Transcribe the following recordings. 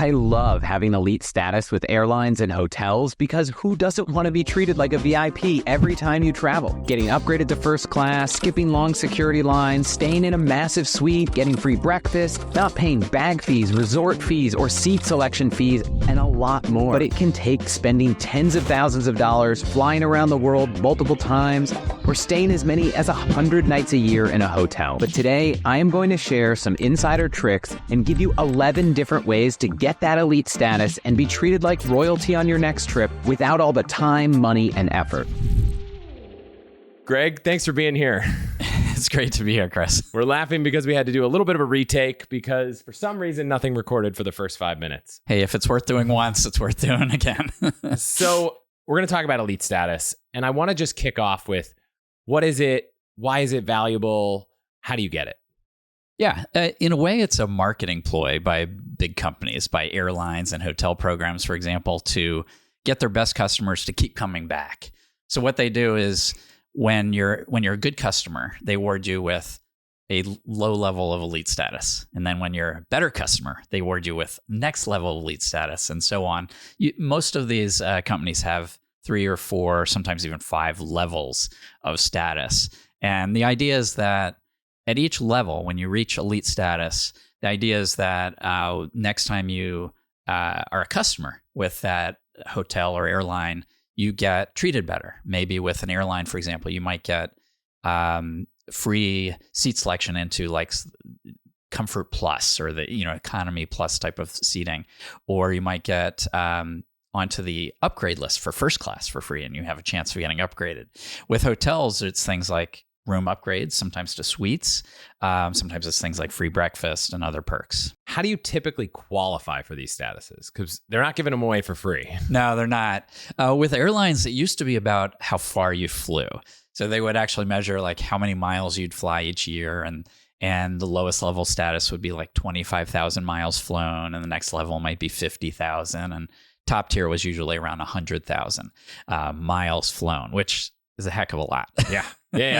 I love having elite status with airlines and hotels because who doesn't want to be treated like a VIP every time you travel? Getting upgraded to first class, skipping long security lines, staying in a massive suite, getting free breakfast, not paying bag fees, resort fees, or seat selection fees, and a lot more. But it can take spending tens of thousands of dollars, flying around the world multiple times, or staying as many as 100 nights a year in a hotel. But today, I am going to share some insider tricks and give you 11 different ways to get that elite status and be treated like royalty on your next trip without all the time, money, and effort. Greg, thanks for being here. It's great to be here, Chris. We're laughing because we had to do a little bit of a retake because for some reason, nothing recorded for the first 5 minutes. Hey, if it's worth doing once, it's worth doing again. So we're going to talk about elite status. And I want to just kick off with, what is it? Why is it valuable? How do you get it? Yeah, in a way, it's a marketing ploy by big companies, by airlines and hotel programs, for example, to get their best customers to keep coming back. So what they do is when you're a good customer, they award you with a low level of elite status. And then when you're a better customer, they award you with next level elite status and so on. Most of these companies have 3 or 4, sometimes even 5 levels of status. And the idea is that at each level, when you reach elite status, the idea is that next time you are a customer with that hotel or airline, you get treated better. Maybe with an airline, for example, you might get free seat selection into like Comfort Plus or the Economy Plus type of seating, or you might get onto the upgrade list for first class for free, and you have a chance of getting upgraded. With hotels, it's things like room upgrades, sometimes to suites. Sometimes it's things like free breakfast and other perks. How do you typically qualify for these statuses? Because they're not giving them away for free. No, they're not. With airlines, it used to be about how far you flew. So they would actually measure like how many miles you'd fly each year, and the lowest level status would be like 25,000 miles flown, and the next level might be 50,000, and top tier was usually around 100,000 miles flown, which is a heck of a lot. Yeah.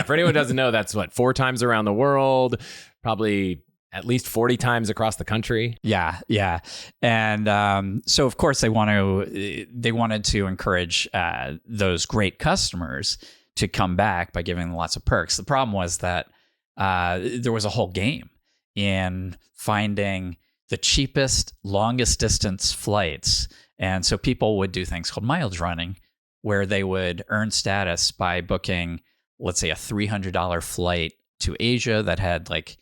For anyone who doesn't know, that's 4 times around the world, probably at least 40 times across the country. Yeah. And so, of course, they wanted to encourage those great customers to come back by giving them lots of perks. The problem was that there was a whole game in finding the cheapest, longest distance flights. And so people would do things called mileage running, where they would earn status by booking, let's say, a $300 flight to Asia that had like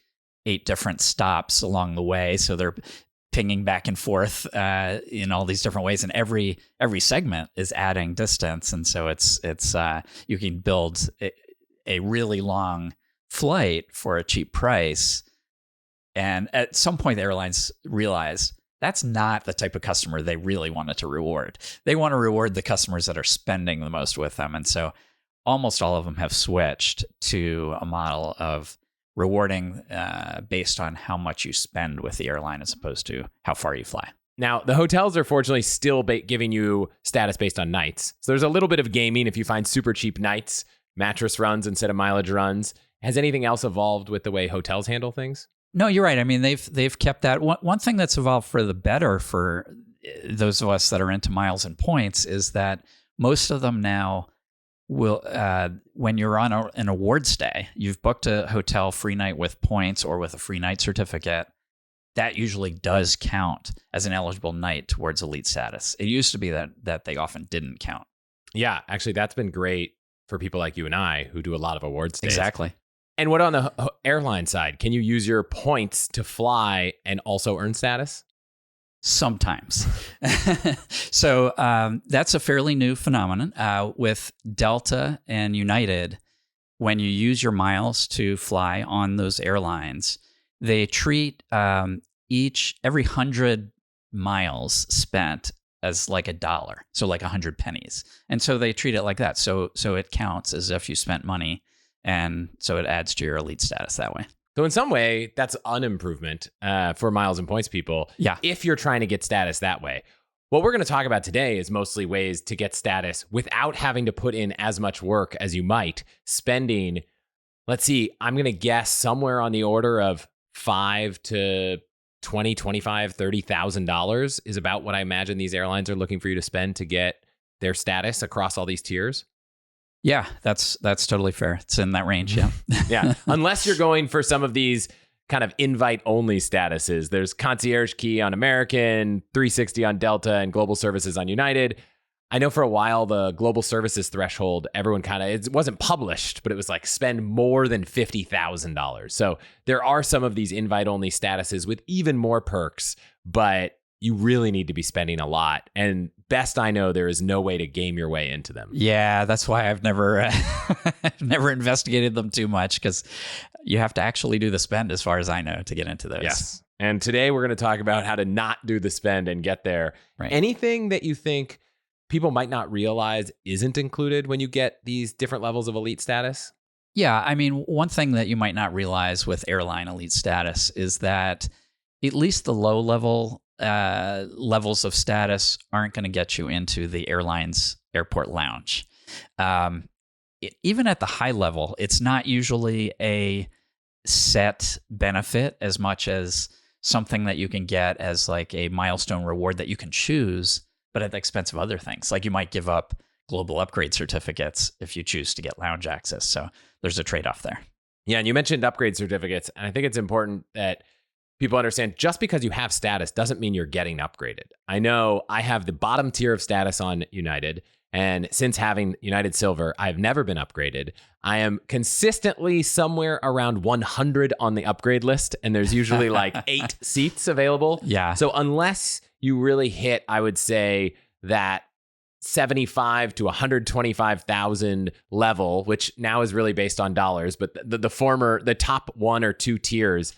8 different stops along the way. So they're pinging back and forth in all these different ways, and every segment is adding distance. And so it's you can build a really long flight for a cheap price. And at some point, the airlines realize that's not the type of customer they really wanted to reward. They want to reward the customers that are spending the most with them. And so almost all of them have switched to a model of rewarding based on how much you spend with the airline as opposed to how far you fly. Now, the hotels are fortunately still giving you status based on nights. So there's a little bit of gaming if you find super cheap nights, mattress runs instead of mileage runs. Has anything else evolved with the way hotels handle things? No, you're right. I mean, they've kept that. One thing that's evolved for the better for those of us that are into miles and points is that most of them now will, when you're on an award stay, you've booked a hotel free night with points or with a free night certificate, that usually does count as an eligible night towards elite status. It used to be that they often didn't count. Yeah, actually, that's been great for people like you and I who do a lot of award stays. Exactly. And what on the airline side? Can you use your points to fly and also earn status? Sometimes. So that's a fairly new phenomenon. With Delta and United, when you use your miles to fly on those airlines, they treat every 100 miles spent as like $1, so like 100 pennies. And so they treat it like that. So it counts as if you spent money. And so it adds to your elite status that way. So in some way, that's an improvement for miles and points people. Yeah. If you're trying to get status that way. What we're going to talk about today is mostly ways to get status without having to put in as much work as you might, spending, let's see, I'm going to guess somewhere on the order of $5,000 to $20, $25, $30,000 is about what I imagine these airlines are looking for you to spend to get their status across all these tiers. Yeah, that's totally fair. It's in that range. Yeah. Yeah. Unless you're going for some of these kind of invite only statuses. There's concierge key on American, 360 on Delta, and global services on United. I know for a while, the global services threshold, everyone it wasn't published, but it was like spend more than $50,000. So there are some of these invite only statuses with even more perks, but you really need to be spending a lot. And best I know, there is no way to game your way into them. Yeah, that's why I've never I've never investigated them too much, because you have to actually do the spend, as far as I know, to get into those. Yes. And today we're going to talk about how to not do the spend and get there. Right. Anything that you think people might not realize isn't included when you get these different levels of elite status? Yeah, I mean, one thing that you might not realize with airline elite status is that at least the low level levels of status aren't going to get you into the airline's airport lounge. Even at the high level, it's not usually a set benefit as much as something that you can get as like a milestone reward that you can choose, but at the expense of other things. Like you might give up global upgrade certificates if you choose to get lounge access. So there's a trade-off there. Yeah, and you mentioned upgrade certificates, and I think it's important that people understand just because you have status doesn't mean you're getting upgraded. I know I have the bottom tier of status on United, and since having United Silver, I've never been upgraded. I am consistently somewhere around 100 on the upgrade list, and there's usually like 8 seats available. Yeah. So unless you really hit, I would say, that 75 to 125,000 level, which now is really based on dollars, but the top 1 or 2 tiers,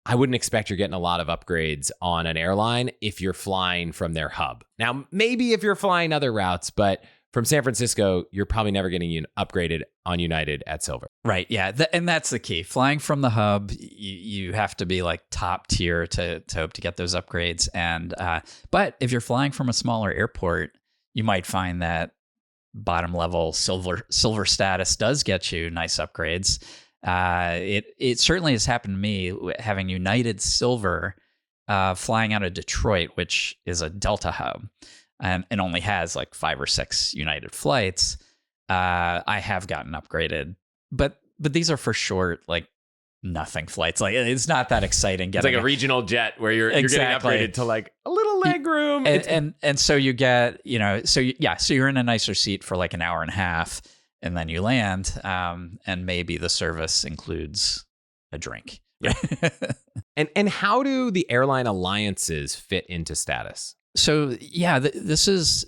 I wouldn't expect you're getting a lot of upgrades on an airline if you're flying from their hub. Now, maybe if you're flying other routes, but from San Francisco, you're probably never getting upgraded on United at Silver. Right. Yeah. And that's the key. Flying from the hub, you have to be like top tier to hope to get those upgrades. And but if you're flying from a smaller airport, you might find that bottom level silver status does get you nice upgrades. It certainly has happened to me having United Silver flying out of Detroit, which is a Delta hub, and only has like 5 or 6 United flights. I have gotten upgraded, but these are for short, like nothing flights. Like it's not that exciting. It's like a regional jet where you're getting upgraded to like a little leg room, and so you get so you're in a nicer seat for like an hour and a half. And then you land, and maybe the service includes a drink. Yeah. And how do the airline alliances fit into status? So, yeah, this is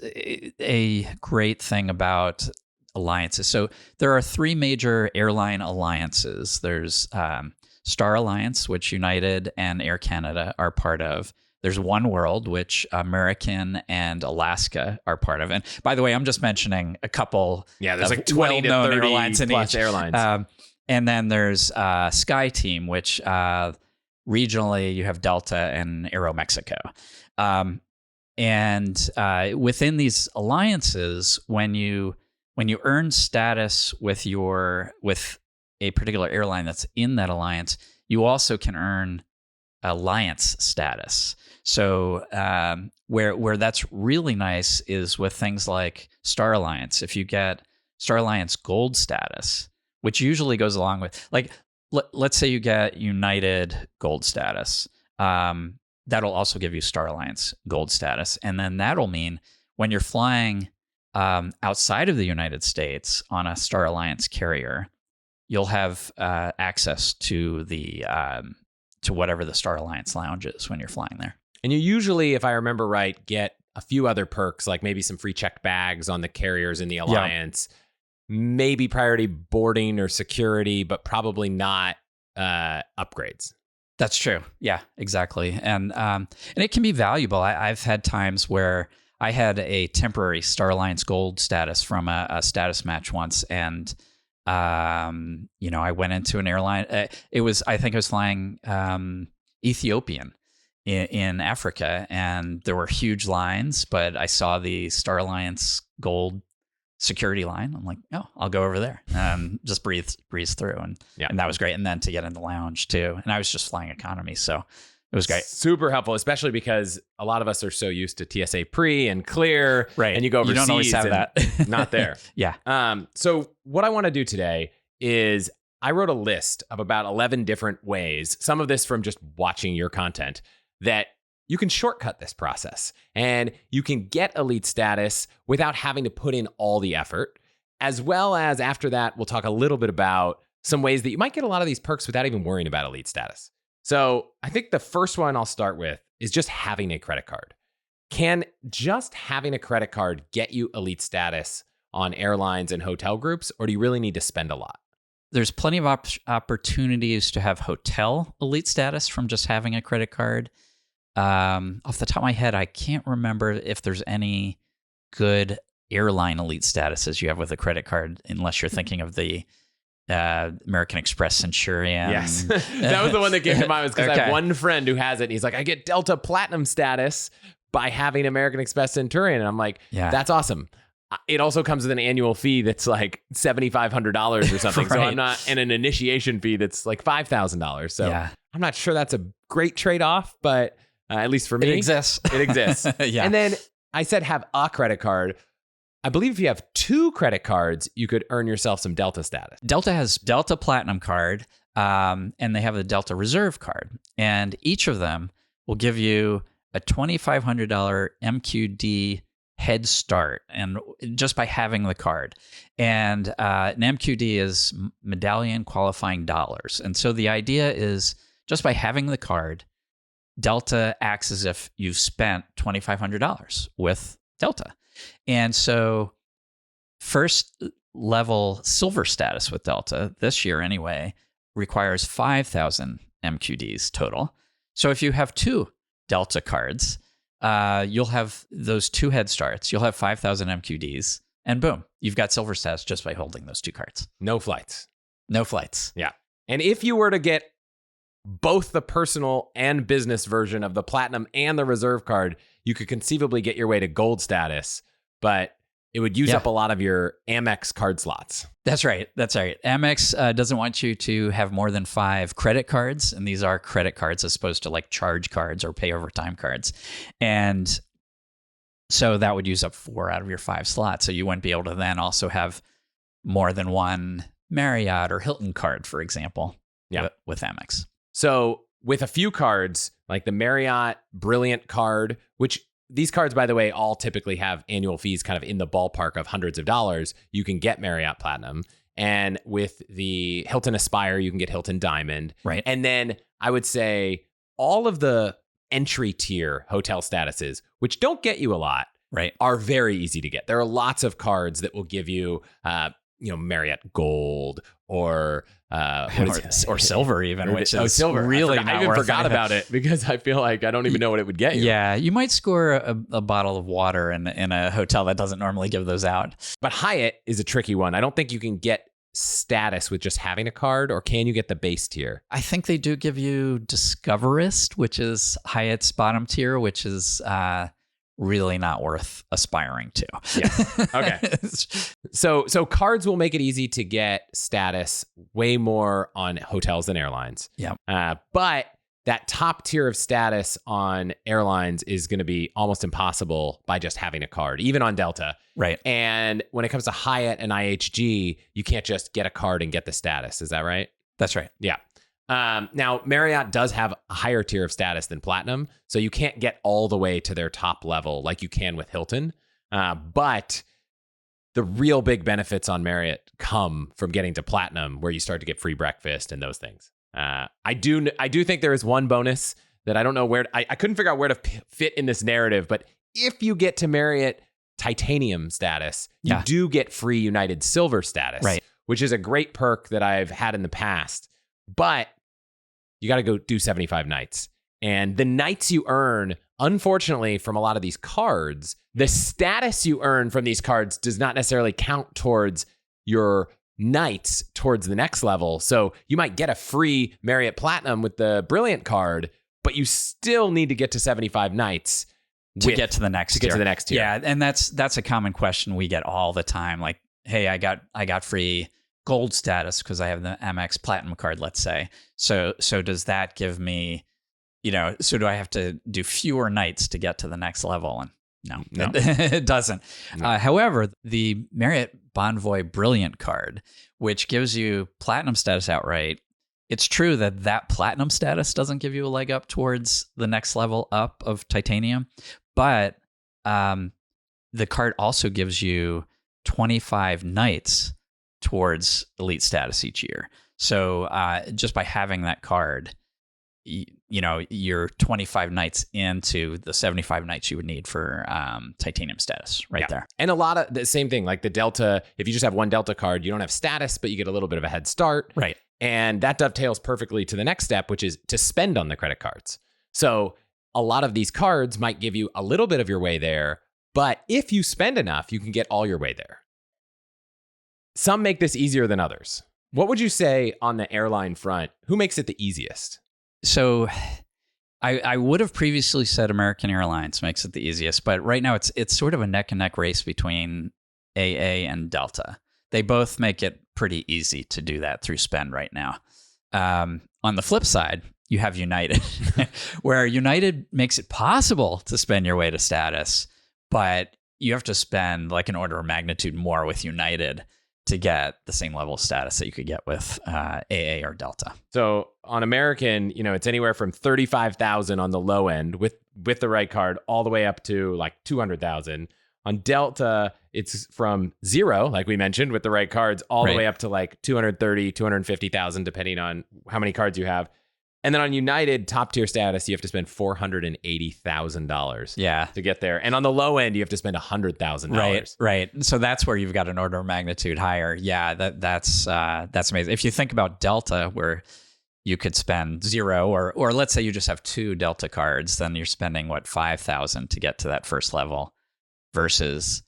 a great thing about alliances. So there are 3 major airline alliances. There's Star Alliance, which United and Air Canada are part of. There's One World, which American and Alaska are part of. And by the way, I'm just mentioning a couple. Yeah, there's like 20 to 30 airlines in plus each. Airlines. And then there's SkyTeam, which regionally you have Delta and Aeromexico. And within these alliances, when you earn status with a particular airline that's in that alliance, you also can earn alliance status. So where that's really nice is with things like Star Alliance. If you get Star Alliance Gold status, which usually goes along with, like, let's say you get United Gold status, that'll also give you Star Alliance Gold status. And then that'll mean when you're flying outside of the United States on a Star Alliance carrier, you'll have access to the to whatever the Star Alliance lounge is when you're flying there. And you usually, if I remember right, get a few other perks, like maybe some free checked bags on the carriers in the alliance, maybe priority boarding or security, but probably not upgrades. That's true. Yeah, exactly. And it can be valuable. I've had times where I had a temporary Star Alliance Gold status from a status match once, and I went into an airline. I think I was flying Ethiopian in Africa, and there were huge lines, but I saw the Star Alliance Gold security line. I'm like, oh, I'll go over there and just breeze through, and that was great. And then to get in the lounge too, and I was just flying economy, so It was great. Super helpful, especially because a lot of us are so used to TSA pre and clear. Right. And you go overseas. You don't always have that. Not there. Yeah. So what I want to do today is I wrote a list of about 11 different ways, some of this from just watching your content, that you can shortcut this process and you can get elite status without having to put in all the effort. As well as after that, we'll talk a little bit about some ways that you might get a lot of these perks without even worrying about elite status. So I think the first one I'll start with is just having a credit card. Can just having a credit card get you elite status on airlines and hotel groups, or do you really need to spend a lot? There's plenty of opportunities to have hotel elite status from just having a credit card. Off the top of my head, I can't remember if there's any good airline elite statuses you have with a credit card, unless you're thinking of the American Express Centurion. Yes. That was the one that came to mind, because I have one friend who has it, and he's like, I get Delta Platinum status by having American Express Centurion. And I'm like, that's awesome. It also comes with an annual fee that's like $7,500 or something. Right. So I'm not, and an initiation fee that's like $5,000. So I'm not sure that's a great trade-off, but at least for me, it exists. It exists. Yeah. And then I said have a credit card. I believe if you have 2 credit cards, you could earn yourself some Delta status. Delta has Delta Platinum card, and they have the Delta Reserve card. And each of them will give you a $2,500 MQD head start, and just by having the card. And an MQD is medallion qualifying dollars. And so the idea is just by having the card, Delta acts as if you've spent $2,500 with Delta. And so first level silver status with Delta this year anyway requires 5,000 MQDs total. So if you have 2 Delta cards, you'll have those 2 head starts. You'll have 5,000 MQDs, and boom, you've got silver status just by holding those 2 cards. No flights. No flights. Yeah. And if you were to get both the personal and business version of the Platinum and the Reserve card, you could conceivably get your way to gold status, but it would use up a lot of your Amex card slots. That's right. That's right. Amex doesn't want you to have more than 5 credit cards, and these are credit cards as opposed to like charge cards or pay over time cards. And so that would use up 4 out of your 5 slots. So you wouldn't be able to then also have more than one Marriott or Hilton card, for example, with Amex. So with a few cards, like the Marriott Brilliant card, which these cards, by the way, all typically have annual fees kind of in the ballpark of hundreds of dollars, you can get Marriott Platinum. And with the Hilton Aspire, you can get Hilton Diamond. Right. And then I would say all of the entry tier hotel statuses, which don't get you a lot, are very easy to get. There are lots of cards that will give you, Marriott Gold or or silver even, which is silver. Really I even forgot about it because I feel like I don't even know what it would get you. Yeah, you might score a bottle of water in a hotel that doesn't normally give those out. But Hyatt is a tricky one. I don't think you can get status with just having a card, or can you get the base tier? I think they do give you Discoverist, which is Hyatt's bottom tier, which is really not worth aspiring to. Yeah. Okay. So cards will make it easy to get status way more on hotels than airlines. Yeah. But that top tier of status on airlines is going to be almost impossible by just having a card, even on Delta. Right. And when it comes to Hyatt and IHG, you can't just get a card and get the status. Is that right? That's right. Yeah. Now, Marriott does have a higher tier of status than Platinum, so you can't get all the way to their top level like you can with Hilton. But the real big benefits on Marriott come from getting to Platinum, where you start to get free breakfast and those things. I do think there is one bonus that I don't know where I couldn't figure out where to fit in this narrative, but if you get to Marriott Titanium status, you do get free United Silver status, which is a great perk that I've had in the past. But you got to go do 75 nights. And the nights you earn, unfortunately, from a lot of these cards, the status you earn from these cards does not necessarily count towards your nights towards the next level. So you might get a free Marriott Platinum with the Brilliant card, but you still need to get to 75 nights to get to the next tier. Get to the next tier. Yeah, and that's a common question we get all the time. Like, hey, I got free gold status because I have the Amex Platinum card, let's say. So does that give me so do I have to do fewer nights to get to the next level? And no. It doesn't. No. However, the Marriott Bonvoy Brilliant card, which gives you platinum status outright, it's true that platinum status doesn't give you a leg up towards the next level up of titanium, but the card also gives you 25 nights towards elite status each year. So just by having that card, you're 25 nights into the 75 nights you would need for titanium status there. And a lot of the same thing, like the Delta, if you just have one Delta card, you don't have status, but you get a little bit of a head start. Right. And that dovetails perfectly to the next step, which is to spend on the credit cards. So a lot of these cards might give you a little bit of your way there, but if you spend enough, you can get all your way there. Some make this easier than others. What would you say on the airline front? Who makes it the easiest? So I would have previously said American Airlines makes it the easiest, but right now it's sort of a neck and neck race between AA and Delta. They both make it pretty easy to do that through spend right now. On the flip side, you have United, where United makes it possible to spend your way to status, but you have to spend like an order of magnitude more with United to get the same level of status that you could get with AA or Delta. So on American, it's anywhere from 35,000 on the low end with the right card all the way up to like 200,000. On Delta, it's from 0, like we mentioned, with the right cards all the way up to like 230, 250,000, depending on how many cards you have. And then on United, top tier status, you have to spend $480,000 to get there. And on the low end, you have to spend $100,000. Right. So that's where you've got an order of magnitude higher. Yeah, that's amazing. If you think about Delta, where you could spend 0, or let's say you just have 2 Delta cards, then you're spending $5,000 to get to that first level, versus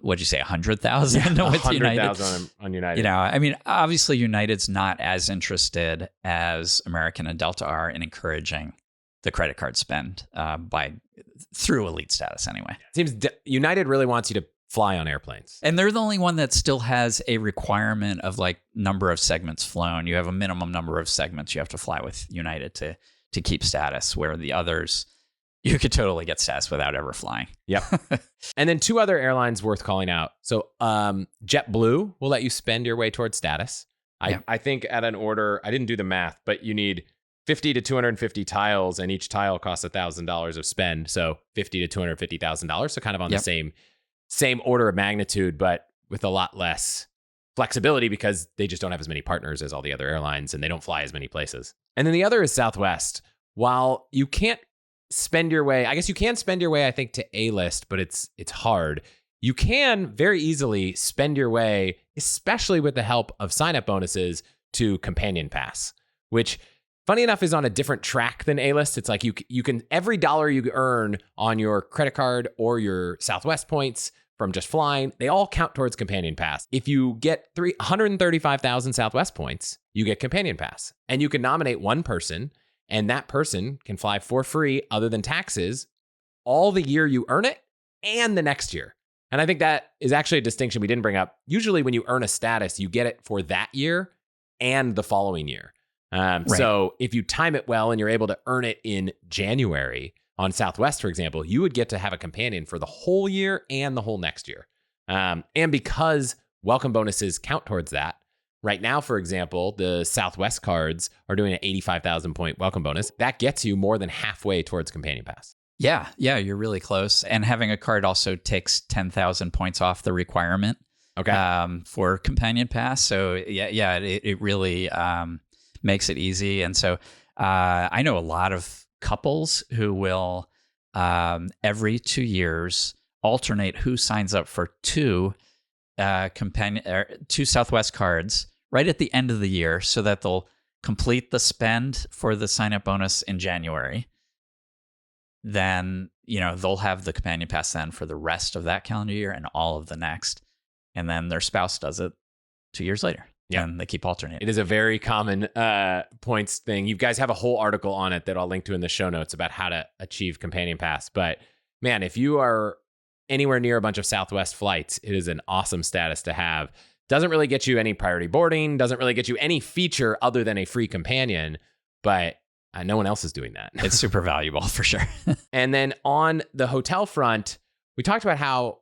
what'd you say, 100,000 with United? 100,000 on United. Obviously United's not as interested as American and Delta are in encouraging the credit card spend through elite status anyway. It seems United really wants you to fly on airplanes. And they're the only one that still has a requirement of like number of segments flown. You have a minimum number of segments you have to fly with United to keep status, where the others, you could totally get status without ever flying. Yep. And then 2 other airlines worth calling out. So JetBlue will let you spend your way towards status. I think at an order, I didn't do the math, but you need 50 to 250 tiles, and each tile costs $1,000 of spend. So $50 to $250,000. So kind of on the same order of magnitude, but with a lot less flexibility because they just don't have as many partners as all the other airlines, and they don't fly as many places. And then the other is Southwest. While you can't spend your way, I guess you can spend your way, I think, to A-list, but it's hard. You can very easily spend your way, especially with the help of sign-up bonuses, to Companion Pass, which, funny enough, is on a different track than A-list. It's like you can, every dollar you earn on your credit card or your Southwest points from just flying, they all count towards Companion Pass. If you get 135,000 Southwest points, you get Companion Pass, and you can nominate one person, and that person can fly for free, other than taxes, all the year you earn it and the next year. And I think that is actually a distinction we didn't bring up. Usually when you earn a status, you get it for that year and the following year. So if you time it well and you're able to earn it in January on Southwest, for example, you would get to have a companion for the whole year and the whole next year. And because welcome bonuses count towards that, right now, for example, the Southwest cards are doing an 85,000 point welcome bonus. That gets you more than halfway towards Companion Pass. Yeah, you're really close. And having a card also takes 10,000 points off the requirement for Companion Pass. So it really makes it easy. And so I know a lot of couples who will every 2 years alternate who signs up for 2 Southwest cards right at the end of the year, so that they'll complete the spend for the sign-up bonus in January. Then, they'll have the Companion Pass then for the rest of that calendar year and all of the next. And then their spouse does it 2 years later. Yeah. And they keep alternating. It is a very common points thing. You guys have a whole article on it that I'll link to in the show notes about how to achieve Companion Pass. But man, if you are anywhere near a bunch of Southwest flights, it is an awesome status to have. Doesn't really get you any priority boarding, doesn't really get you any feature other than a free companion, but No one else is doing that. It's super valuable for sure. And then on the hotel front, we talked about how,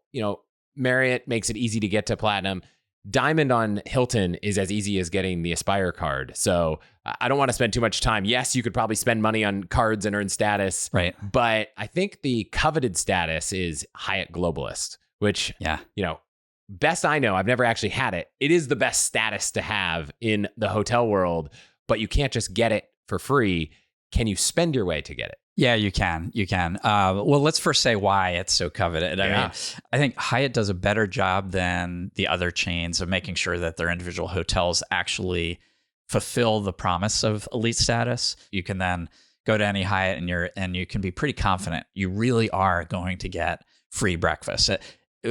Marriott makes it easy to get to Platinum. Diamond on Hilton is as easy as getting the Aspire card. So I don't want to spend too much time. Yes, you could probably spend money on cards and earn status. Right. But I think the coveted status is Hyatt Globalist, which, best I know, I've never actually had it. It is the best status to have in the hotel world, but you can't just get it for free. Can you spend your way to get it? Yeah, you can. Well, let's first say why it's so coveted. I mean, I think Hyatt does a better job than the other chains of making sure that their individual hotels actually fulfill the promise of elite status. You can then go to any Hyatt and you can be pretty confident you really are going to get free breakfast,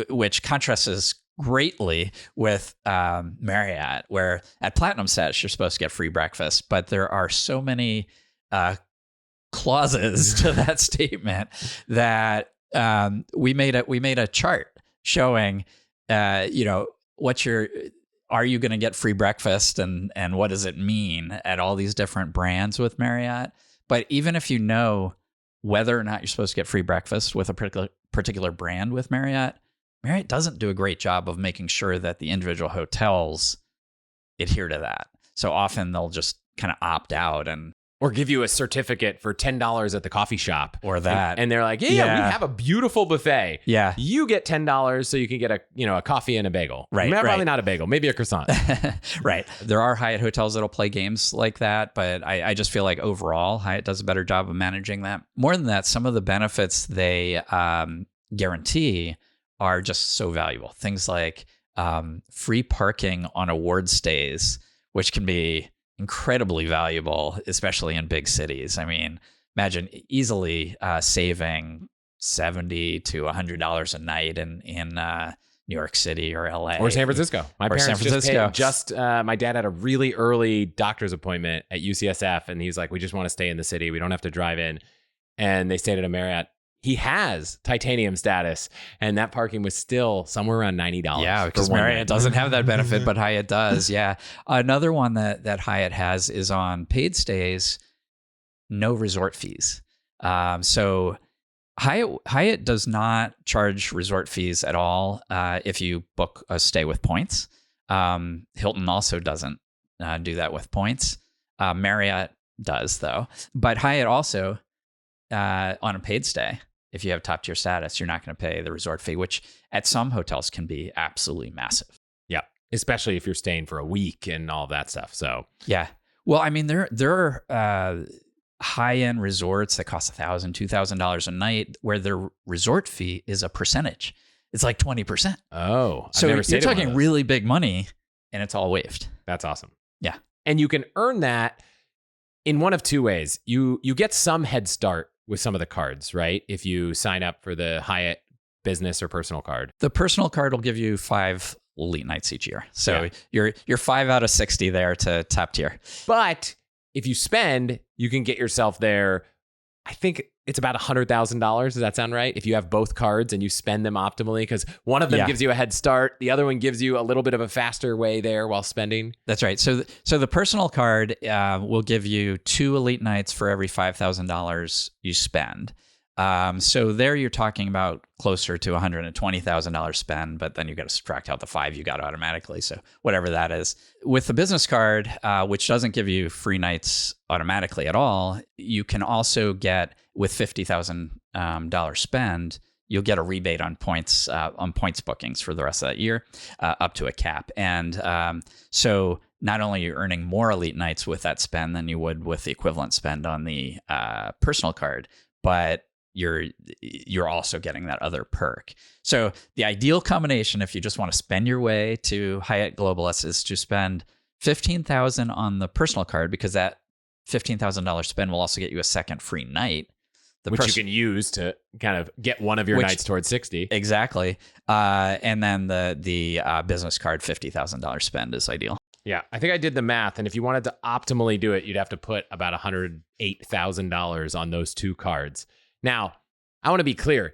which contrasts greatly with Marriott, where at Platinum status you're supposed to get free breakfast, but there are so many clauses to that statement that we made a chart showing are you going to get free breakfast and what does it mean at all these different brands with Marriott. But even if you know whether or not you're supposed to get free breakfast with a particular brand with Marriott doesn't do a great job of making sure that the individual hotels adhere to that. So often they'll just kind of opt out or give you a certificate for $10 at the coffee shop. Or that. And they're like, yeah, we have a beautiful buffet. Yeah. You get $10 so you can get a coffee and a bagel. Right. Probably not a bagel, maybe a croissant. Right. There are Hyatt hotels that'll play games like that, but I just feel like overall Hyatt does a better job of managing that. More than that, some of the benefits they guarantee are just so valuable. Things like free parking on award stays, which can be incredibly valuable, especially in big cities. I mean, imagine easily saving $70 to $100 a night in New York City or LA or San Francisco. My parents my dad had a really early doctor's appointment at UCSF, and he's like, "We just want to stay in the city. We don't have to drive in." And they stayed at a Marriott. He has titanium status, and that parking was still somewhere around $90. Yeah, because Marriott doesn't have that benefit, but Hyatt does. Yeah. Another one that Hyatt has is on paid stays, no resort fees. So Hyatt does not charge resort fees at all if you book a stay with points. Hilton also doesn't do that with points. Marriott does, though. But Hyatt also, on a paid stay, if you have top tier status, you're not going to pay the resort fee, which at some hotels can be absolutely massive. Yeah, especially if you're staying for a week and all that stuff. So yeah, well, I mean, there are high end resorts that cost $1,000, $2,000 a night, where their resort fee is a percentage. It's like 20%. Oh, so you're talking really big money, and it's all waived. That's awesome. Yeah, and you can earn that in one of two ways. You get some head start with some of the cards, right? If you sign up for the Hyatt business or personal card. The personal card will give you 5 elite nights each year. So you're 5 out of 60 there to top tier. But if you spend, you can get yourself there. I think it's about $100,000. Does that sound right? If you have both cards and you spend them optimally, because one of them gives you a head start, the other one gives you a little bit of a faster way there while spending. That's right. So the personal card will give you 2 elite nights for every $5,000 you spend. So there you're talking about closer to $120,000 spend, but then you got to subtract out the 5 you got automatically. So whatever that is. With the business card, which doesn't give you free nights automatically at all, you can also get, with $50,000 spend, you'll get a rebate on points bookings for the rest of that year, up to a cap. And so not only are you earning more elite nights with that spend than you would with the equivalent spend on the personal card, but you're also getting that other perk. So the ideal combination, if you just want to spend your way to Hyatt Globalist, is to spend $15,000 on the personal card, because that $15,000 spend will also get you a second free night, which you can use to kind of get one of your nights towards 60. Exactly. And then the business card $50,000 spend is ideal. Yeah, I think I did the math, and if you wanted to optimally do it, you'd have to put about $108,000 on those 2 cards. Now, I want to be clear.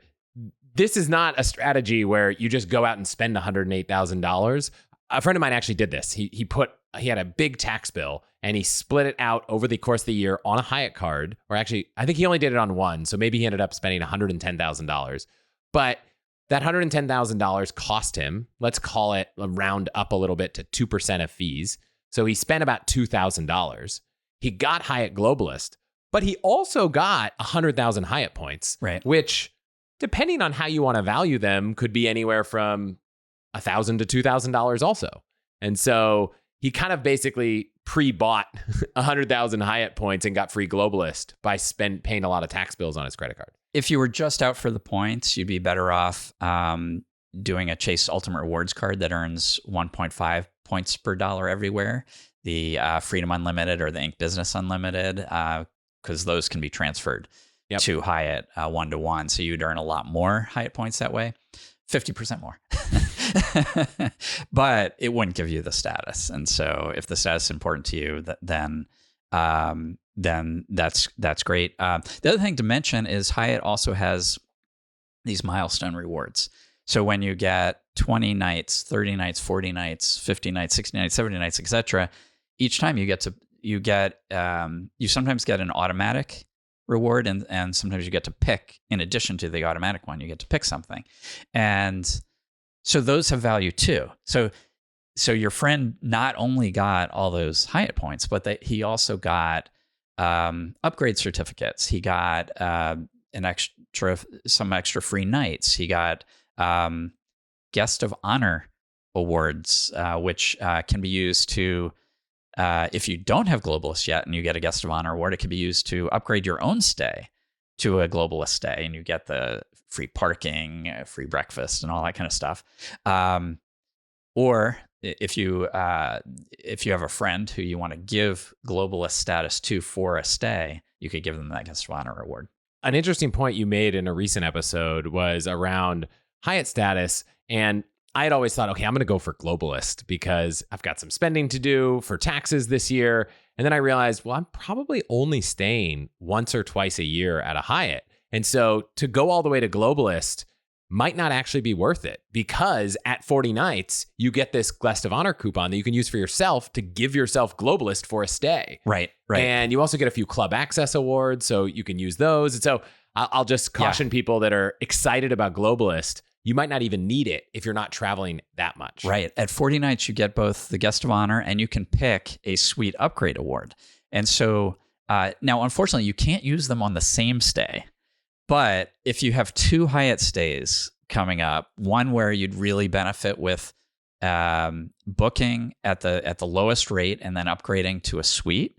This is not a strategy where you just go out and spend $108,000. A friend of mine actually did this. He put he had a big tax bill and he split it out over the course of the year on a Hyatt card, or actually, I think he only did it on one. So maybe he ended up spending $110,000. But that $110,000 cost him, let's call it round up a little bit to 2% of fees. So he spent about $2,000. He got Hyatt Globalist, but he also got 100,000 Hyatt points, Right. which, depending on how you want to value them, could be anywhere from $1,000 to $2,000 also. And so he kind of basically pre-bought 100,000 Hyatt points and got free Globalist by paying a lot of tax bills on his credit card. If you were just out for the points, you'd be better off doing a Chase Ultimate Rewards card that earns 1.5 points per dollar everywhere. The Freedom Unlimited or the Ink Business Unlimited, because those can be transferred to Hyatt 1-to-1. So you'd earn a lot more Hyatt points that way, 50% more. But it wouldn't give you the status. And so if the status is important to you, then that's great. The other thing to mention is Hyatt also has these milestone rewards. So when you get 20 nights, 30 nights, 40 nights, 50 nights, 60 nights, 70 nights, etc., each time you sometimes get an automatic reward, and sometimes you get to pick, in addition to the automatic one, you get to pick something. And so those have value too. So your friend not only got all those Hyatt points, but he also got upgrade certificates. He got some extra free nights. He got guest of honor awards, which can be used to, if you don't have Globalist yet and you get a guest of honor award, it can be used to upgrade your own stay to a Globalist stay, and you get the free parking, free breakfast, and all that kind of stuff. Or if you have a friend who you want to give Globalist status to for a stay, you could give them that guest of honor award. An interesting point you made in a recent episode was around Hyatt status. And I had always thought, okay, I'm going to go for Globalist because I've got some spending to do for taxes this year. And then I realized, well, I'm probably only staying once or twice a year at a Hyatt. And so to go all the way to Globalist might not actually be worth it, because at 40 nights, you get this guest of honor coupon that you can use for yourself to give yourself Globalist for a stay. Right. And you also get a few club access awards, so you can use those. And so I'll just caution people that are excited about Globalist, you might not even need it if you're not traveling that much. Right. At 40 nights, you get both the guest of honor and you can pick a suite upgrade award. And so now, unfortunately, you can't use them on the same stay. But if you have two Hyatt stays coming up, one where you'd really benefit with booking at the lowest rate and then upgrading to a suite,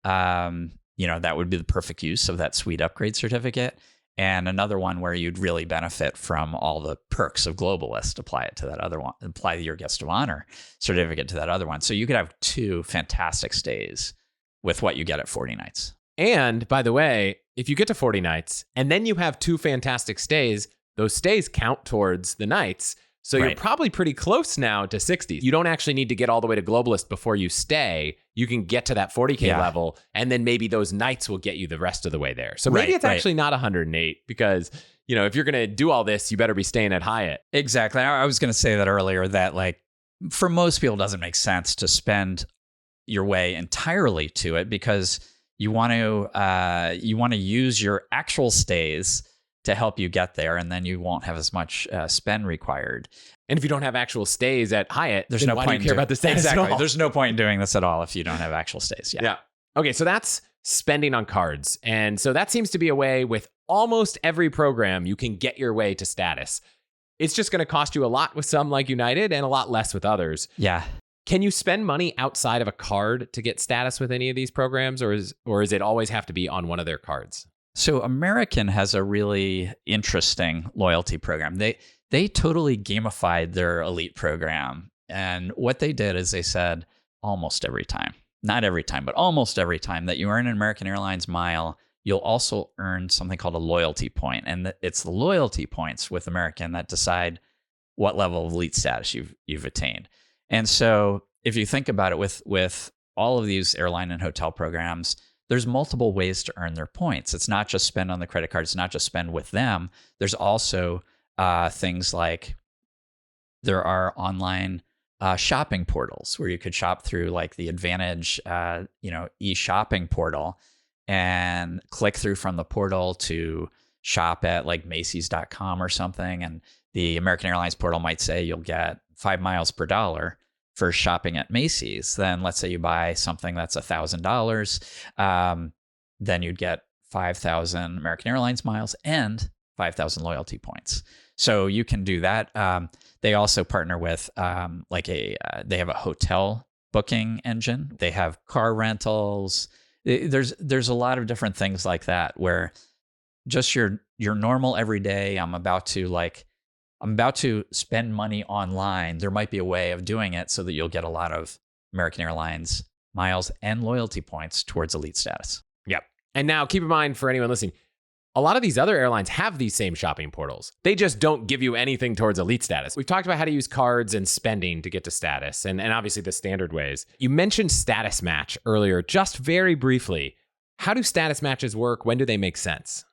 that would be the perfect use of that suite upgrade certificate. And another one where you'd really benefit from all the perks of Globalist, apply it to that other one, apply your guest of honor certificate to that other one. So you could have two fantastic stays with what you get at 40 nights. And by the way, if you get to 40 nights and then you have two fantastic stays, those stays count towards the nights. So you're probably pretty close now to 60. You don't actually need to get all the way to Globalist before you stay. You can get to that 40K level, and then maybe those nights will get you the rest of the way there. So maybe it's actually not 108, because, if you're going to do all this, you better be staying at Hyatt. Exactly. I was going to say that earlier, that for most people, it doesn't make sense to spend your way entirely to it, because you want to use your actual stays to help you get there, and then you won't have as much spend required. And if you don't have actual stays at Hyatt, there's no why point do you care about the stays at all? There's no point in doing this at all if you don't have actual stays. Yeah. Okay, so that's spending on cards. And so that seems to be a way with almost every program you can get your way to status. It's just going to cost you a lot with some, like United, and a lot less with others. Yeah. Can you spend money outside of a card to get status with any of these programs, or does it always have to be on one of their cards? So American has a really interesting loyalty program. They totally gamified their elite program. And what they did is they said almost every time, not every time, but almost every time that you earn an American Airlines mile, you'll also earn something called a loyalty point. And it's the loyalty points with American that decide what level of elite status you've attained. And so if you think about it, with all of these airline and hotel programs, there's multiple ways to earn their points. It's not just spend on the credit card. It's not just spend with them. There's also things like there are online shopping portals where you could shop through like the Advantage, e-shopping portal and click through from the portal to shop at like Macy's.com or something. And the American Airlines portal might say you'll get 5 miles per dollar for shopping at Macy's. Then let's say you buy something that's $1,000. Then you'd get 5,000 American Airlines miles and 5,000 loyalty points. So you can do that. They also partner with they have a hotel booking engine. They have car rentals. There's a lot of different things like that where just your normal everyday, I'm about to spend money online. There might be a way of doing it so that you'll get a lot of American Airlines miles and loyalty points towards elite status. Yep. And now keep in mind for anyone listening, a lot of these other airlines have these same shopping portals. They just don't give you anything towards elite status. We've talked about how to use cards and spending to get to status, and obviously the standard ways. You mentioned status match earlier, just very briefly. How do status matches work? When do they make sense?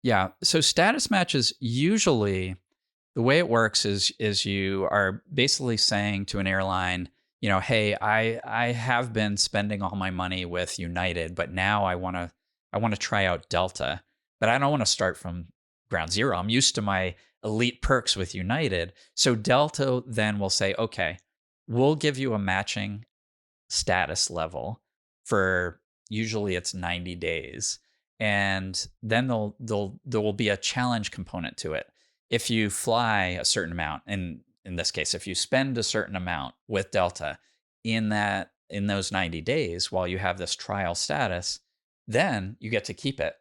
Yeah, so status matches, usually the way it works is you are basically saying to an airline, hey, I have been spending all my money with United, but now I want to try out Delta. But I don't want to start from ground zero. I'm used to my elite perks with United. So Delta then will say, okay, we'll give you a matching status level for usually it's 90 days. And then there will be a challenge component to it. If you fly a certain amount, and in this case, if you spend a certain amount with Delta in those 90 days while you have this trial status, then you get to keep it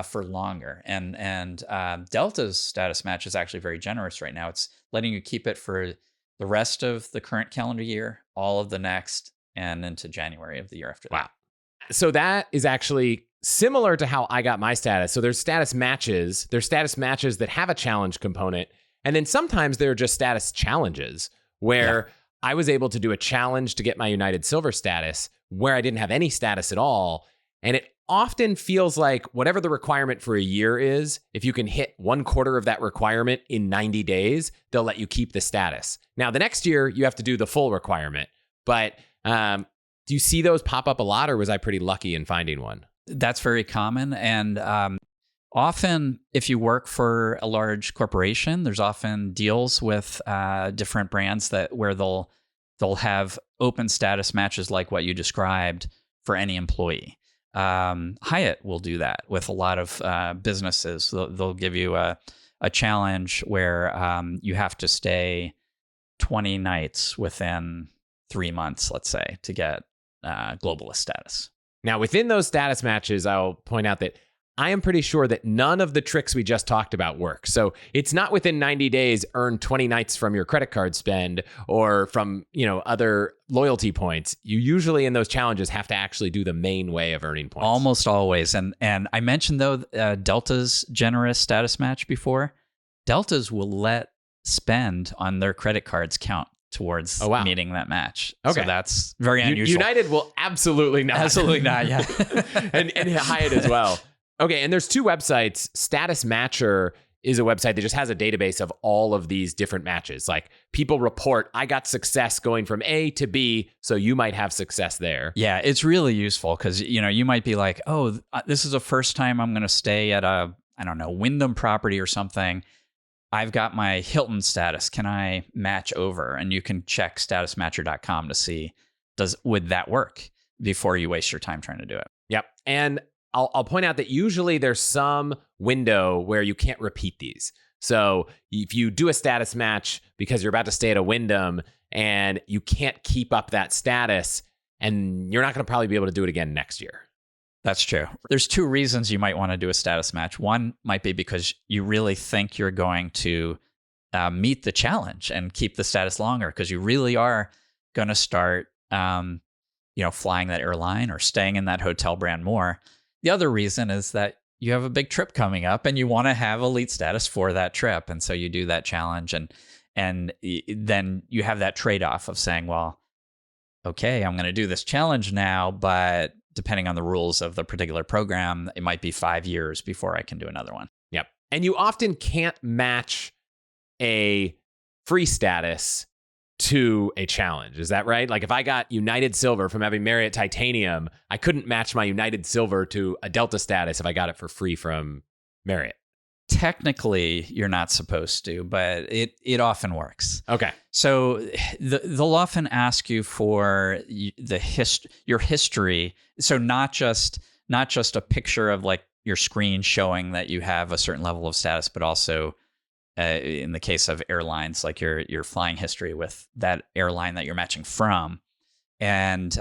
for longer. And Delta's status match is actually very generous right now. It's letting you keep it for the rest of the current calendar year, all of the next, and into January of the year after that. Wow. So that is actually similar to how I got my status. So there's status matches. There's status matches that have a challenge component. And then sometimes there are just status challenges where I was able to do a challenge to get my United Silver status where I didn't have any status at all. And it often feels like whatever the requirement for a year is, if you can hit 1/4 of that requirement in 90 days, they'll let you keep the status. Now, the next year, you have to do the full requirement. But do you see those pop up a lot, or was I pretty lucky in finding one? That's very common. And often, if you work for a large corporation, there's often deals with different brands where they'll have open status matches like what you described for any employee. Hyatt will do that with a lot of businesses. They'll give you a challenge where you have to stay 20 nights within 3 months, let's say, to get globalist status. Now, within those status matches, I'll point out that I am pretty sure that none of the tricks we just talked about work. So it's not within 90 days, earn 20 nights from your credit card spend or from, other loyalty points. You usually in those challenges have to actually do the main way of earning points. Almost always. And I mentioned, though, Delta's generous status match before. Delta's will let spend on their credit cards count towards meeting that match. Okay. So that's very unusual. United will absolutely not. Absolutely not, yeah. and Hyatt as well. Okay, and there's two websites. Status Matcher is a website that just has a database of all of these different matches. Like people report, I got success going from A to B, so you might have success there. Yeah, it's really useful because, you might be like, oh, this is the first time I'm going to stay at a, Wyndham property or something. I've got my Hilton status. Can I match over? And you can check statusmatcher.com to see, would that work before you waste your time trying to do it. Yep. And I'll point out that usually there's some window where you can't repeat these. So if you do a status match because you're about to stay at a Wyndham and you can't keep up that status, and you're not going to probably be able to do it again next year. That's true. There's two reasons you might want to do a status match. One might be because you really think you're going to meet the challenge and keep the status longer because you really are going to start, flying that airline or staying in that hotel brand more. The other reason is that you have a big trip coming up and you want to have elite status for that trip. And so you do that challenge and then you have that trade-off of saying, well, okay, I'm going to do this challenge now, but depending on the rules of the particular program, it might be 5 years before I can do another one. Yep. And you often can't match a free status to a challenge. Is that right? Like if I got United Silver from having Marriott Titanium, I couldn't match my United Silver to a Delta status if I got it for free from Marriott. Technically, you're not supposed to, but it often works. Okay. So they'll often ask you for your history. So not just a picture of like your screen showing that you have a certain level of status, but also in the case of airlines, like your flying history with that airline that you're matching from. And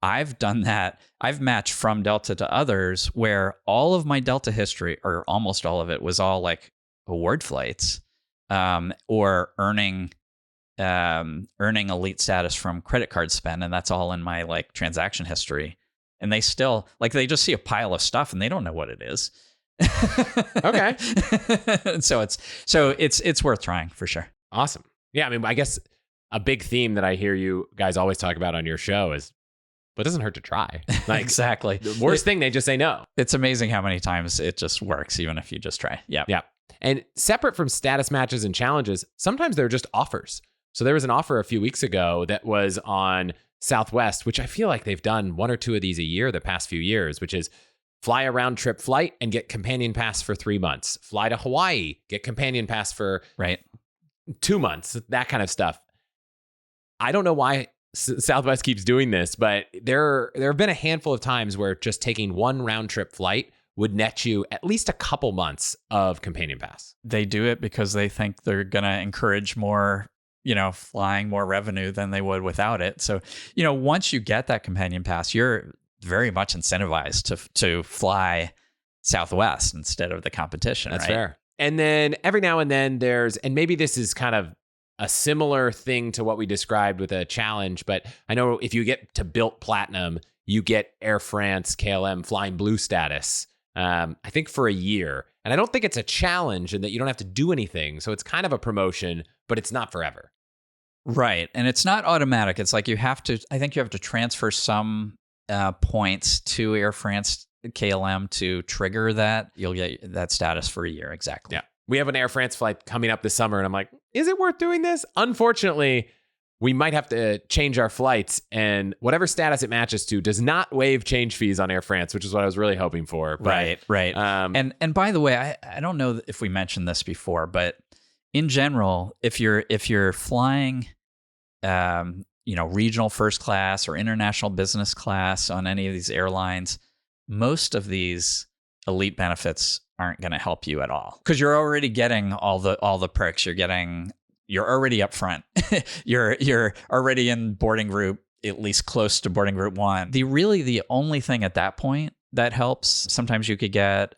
I've done that. I've matched from Delta to others where all of my Delta history, or almost all of it, was all like award flights or earning elite status from credit card spend, and that's all in my like transaction history. And they still they just see a pile of stuff and they don't know what it is. Okay. so it's worth trying for sure. Awesome. Yeah, I mean, I guess a big theme that I hear you guys always talk about on your show is, well, it doesn't hurt to try. Like, exactly. The worst thing, they just say no. It's amazing how many times it just works, even if you just try. Yeah. Yeah. And separate from status matches and challenges, sometimes they're just offers. So there was an offer a few weeks ago that was on Southwest, which I feel like they've done one or two of these a year the past few years, which is fly a round trip flight and get companion pass for 3 months. Fly to Hawaii, get companion pass for 2 months, that kind of stuff. I don't know why Southwest keeps doing this, but there have been a handful of times where just taking one round trip flight would net you at least a couple months of companion pass. They do it because they think they're going to encourage more, flying, more revenue than they would without it. So, once you get that companion pass, you're very much incentivized to fly Southwest instead of the competition. That's right? Fair. And then every now and then and maybe this is kind of a similar thing to what we described with a challenge, but I know if you get to Built Platinum, you get Air France, KLM Flying Blue status, I think for a year. And I don't think it's a challenge in that you don't have to do anything. So it's kind of a promotion, but it's not forever. Right. And it's not automatic. It's like I think you have to transfer some points to Air France, KLM to trigger that. You'll get that status for a year. Exactly. Yeah. We have an Air France flight coming up this summer, and I'm like, is it worth doing this? Unfortunately, we might have to change our flights, and whatever status it matches to does not waive change fees on Air France, which is what I was really hoping for. But, right. And by the way, I don't know if we mentioned this before, but in general, if you're flying, regional first class or international business class on any of these airlines, most of these elite benefits aren't going to help you at all because you're already getting all the perks. You're already up front. you're already in boarding group, at least close to boarding group 1. The only thing at that point that helps, sometimes you could get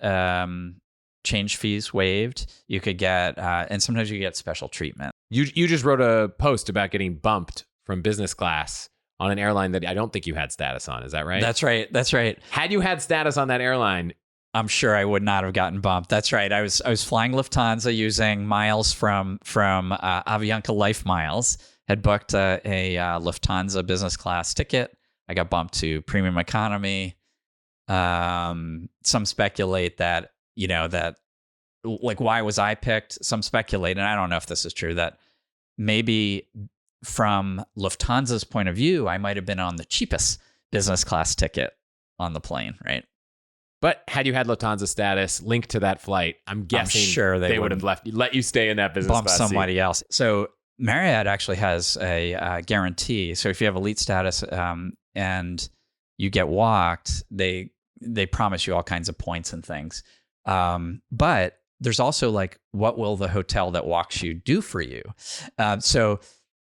change fees waived. You could get, and sometimes you get special treatment. You just wrote a post about getting bumped from business class on an airline that I don't think you had status on. Is that right? That's right. Had you had status on that airline, I'm sure I would not have gotten bumped. That's right. I was flying Lufthansa using miles from Avianca Life Miles. Had booked a Lufthansa business class ticket. I got bumped to premium economy. Some speculate that why was I picked? Some speculate, and I don't know if this is true, that maybe from Lufthansa's point of view, I might have been on the cheapest business class ticket on the plane, right? But had you had Lufthansa status linked to that flight, I'm guessing sure they would have let you stay in that business bump class somebody seat. else. So Marriott actually has a guarantee. So if you have elite status and you get walked, they promise you all kinds of points and things. But there's also like, what will the hotel that walks you do for you? So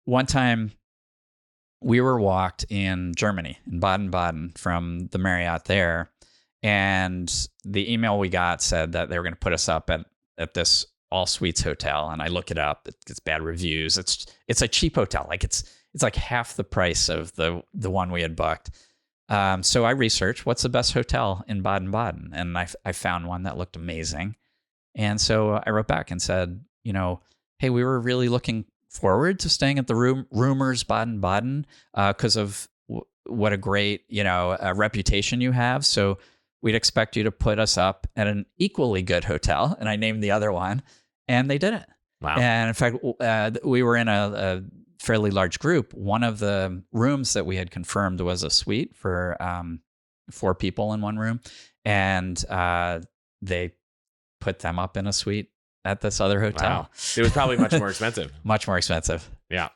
one time we were walked in Germany, in Baden-Baden, from the Marriott there. And the email we got said that they were going to put us up at this all suites hotel. And I look it up. It gets bad reviews. It's a cheap hotel. Like it's like half the price of the one we had booked. So I researched what's the best hotel in Baden-Baden. And I found one that looked amazing. And so I wrote back and said, hey, we were really looking forward to staying at the Rumors Baden-Baden because of what a great, reputation you have. So we'd expect you to put us up at an equally good hotel. And I named the other one, and they didn't. Wow. And in fact, we were in a fairly large group. One of the rooms that we had confirmed was a suite for 4 people in one room. And they put them up in a suite at this other hotel. Wow. It was probably much more expensive. Much more expensive. Yeah.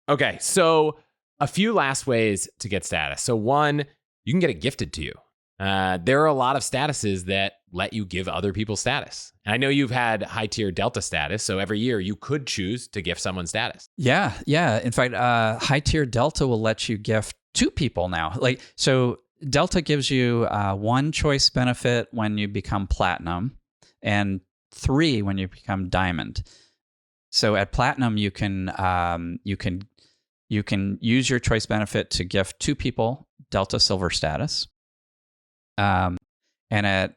Okay. So a few last ways to get status. So one, you can get it gifted to you. There are a lot of statuses that let you give other people status. And I know you've had high tier Delta status. So every year you could choose to gift someone status. Yeah. In fact, high tier Delta will let you gift 2 people now. So Delta gives you 1 choice benefit when you become platinum and 3 when you become diamond. So at platinum, you can use your choice benefit to gift 2 people Delta silver status. And at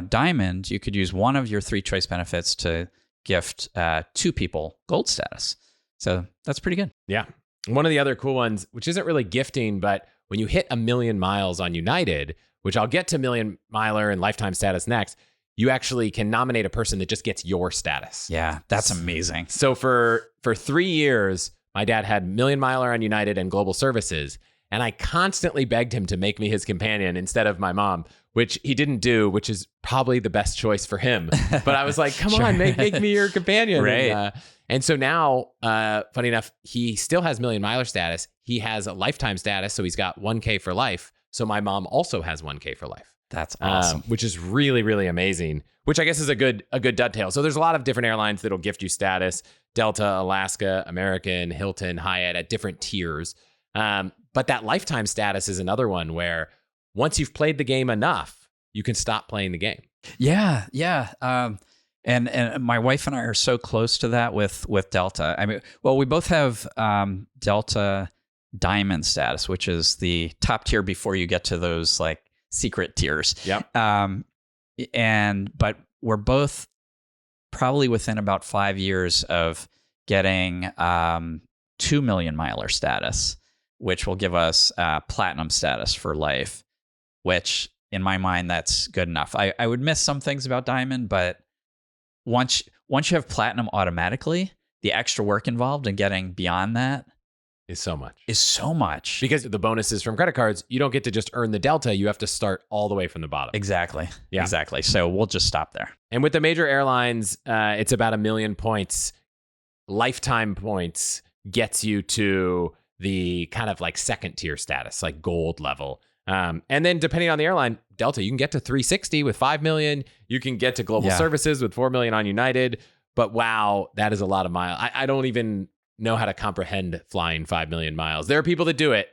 diamond, you could use one of your 3 choice benefits to gift 2 people gold status. So that's pretty good. Yeah. One of the other cool ones, which isn't really gifting, but when you hit 1 million miles on United, which I'll get to million miler and lifetime status next, you actually can nominate a person that just gets your status. Yeah, that's amazing. So for 3 years, my dad had million miler on United and global services. And I constantly begged him to make me his companion instead of my mom, which he didn't do, which is probably the best choice for him. But I was like, come on, make me your companion. Right. And so now, funny enough, he still has million miler status. He has a lifetime status. So he's got 1K for life. So my mom also has 1K for life. That's awesome. Which is really, really amazing, which I guess is a good dovetail. So there's a lot of different airlines that'll gift you status: Delta, Alaska, American, Hilton, Hyatt at different tiers. But that lifetime status is another one where once you've played the game enough, you can stop playing the game. Yeah. And my wife and I are so close to that with Delta. I mean, well, we both have Delta Diamond status, which is the top tier before you get to those like secret tiers. Yep. But we're both probably within about 5 years of getting 2 million miler status, which will give us platinum status for life, which in my mind, that's good enough. I would miss some things about Diamond, but once you have platinum automatically, the extra work involved in getting beyond that is so much. Because the bonuses from credit cards, you don't get to just earn the delta. You have to start all the way from the bottom. Exactly. Yeah. Exactly. So we'll just stop there. And with the major airlines, it's about 1 million points. Lifetime points gets you to the kind of like second tier status, like gold level. And then depending on the airline, Delta, you can get to 360 with 5 million. You can get to global services with 4 million on United. But wow, that is a lot of miles. I don't even know how to comprehend flying 5 million miles. There are people that do it.